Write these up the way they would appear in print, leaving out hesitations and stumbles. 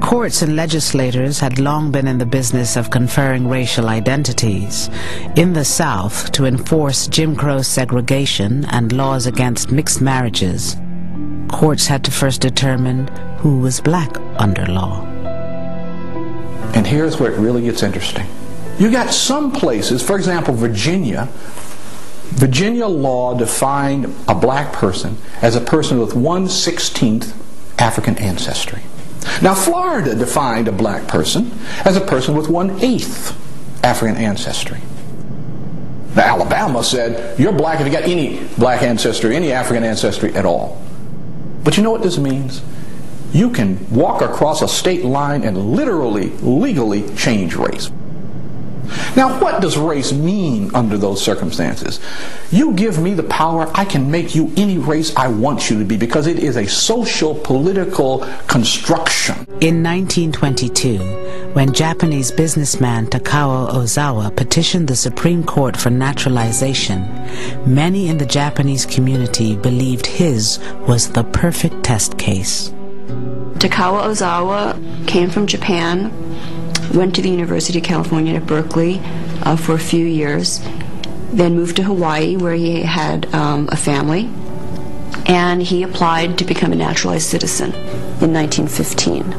Courts and legislators had long been in the business of conferring racial identities. In the South, to enforce Jim Crow segregation and laws against mixed marriages, courts had to first determine who was black under law. And here's where it really gets interesting. You got some places, for example, Virginia law defined a black person as a person with 1/16th African ancestry. Now, Florida defined a black person as a person with 1/8 African ancestry. Now, Alabama said, you're black if you got any black ancestry, any African ancestry at all. But you know what this means? You can walk across a state line and literally, legally change race. Now, what does race mean under those circumstances? You give me the power, I can make you any race I want you to be, because it is a social, political construction. In 1922, when Japanese businessman Takao Ozawa petitioned the Supreme Court for naturalization, many in the Japanese community believed his was the perfect test case. Takao Ozawa came from Japan, went to the University of California at Berkeley for a few years, then moved to Hawaii where he had a family, and he applied to become a naturalized citizen in 1915.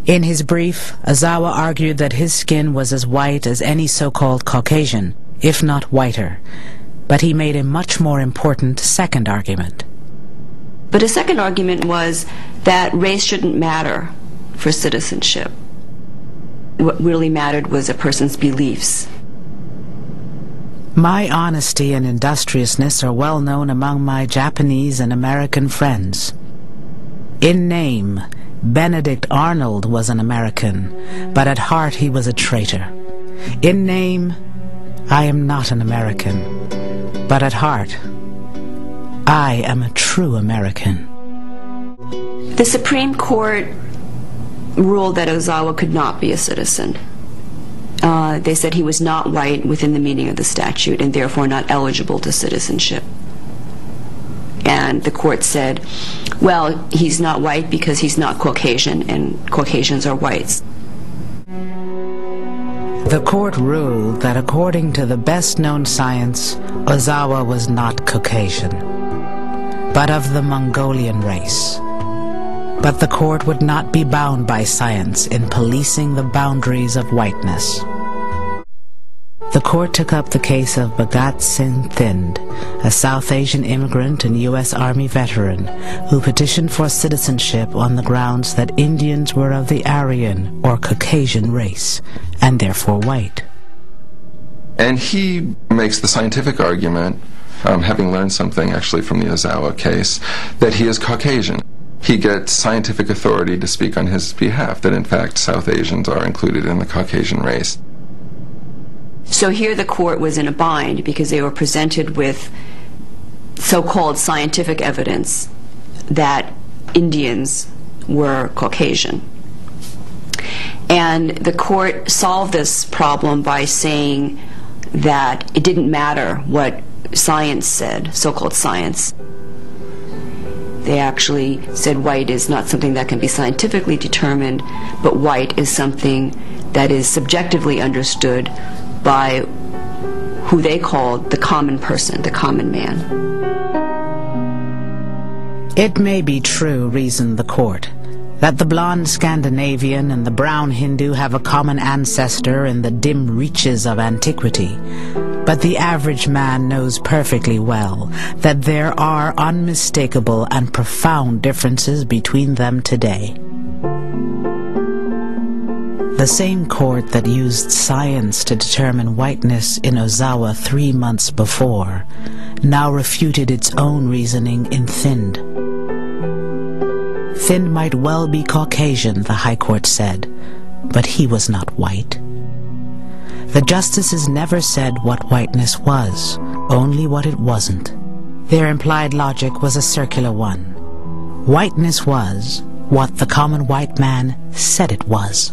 In his brief, Ozawa argued that his skin was as white as any so-called Caucasian, if not whiter, but he made a much more important second argument. But his second argument was that race shouldn't matter for citizenship. What really mattered was a person's beliefs. My honesty and industriousness are well known among my Japanese and American friends. In name, Benedict Arnold was an American, but at heart he was a traitor. In name, I am not an American, but at heart, I am a true American. The Supreme Court ruled that Ozawa could not be a citizen. They said he was not white within the meaning of the statute and therefore not eligible to citizenship. And the court said, well, he's not white because he's not Caucasian, and Caucasians are whites. The court ruled that according to the best-known science, Ozawa was not Caucasian, but of the Mongolian race. But the court would not be bound by science in policing the boundaries of whiteness. The court took up the case of Bhagat Singh Thind, a South Asian immigrant and U.S. Army veteran who petitioned for citizenship on the grounds that Indians were of the Aryan or Caucasian race, and therefore white. And he makes the scientific argument, having learned something actually from the Ozawa case, that he is Caucasian. He gets scientific authority to speak on his behalf, that in fact South Asians are included in the Caucasian race. So here the court was in a bind because they were presented with so-called scientific evidence that Indians were Caucasian. And the court solved this problem by saying that it didn't matter what science said, so-called science. They actually said white is not something that can be scientifically determined, but white is something that is subjectively understood by who they called the common person, the common man. It may be true, reasoned the court, that the blonde Scandinavian and the brown Hindu have a common ancestor in the dim reaches of antiquity, but the average man knows perfectly well that there are unmistakable and profound differences between them today. The same court that used science to determine whiteness in Ozawa 3 months before now refuted its own reasoning in Thind. Thind might well be Caucasian, the High Court said, but he was not white. The justices never said what whiteness was, only what it wasn't. Their implied logic was a circular one. Whiteness was what the common white man said it was.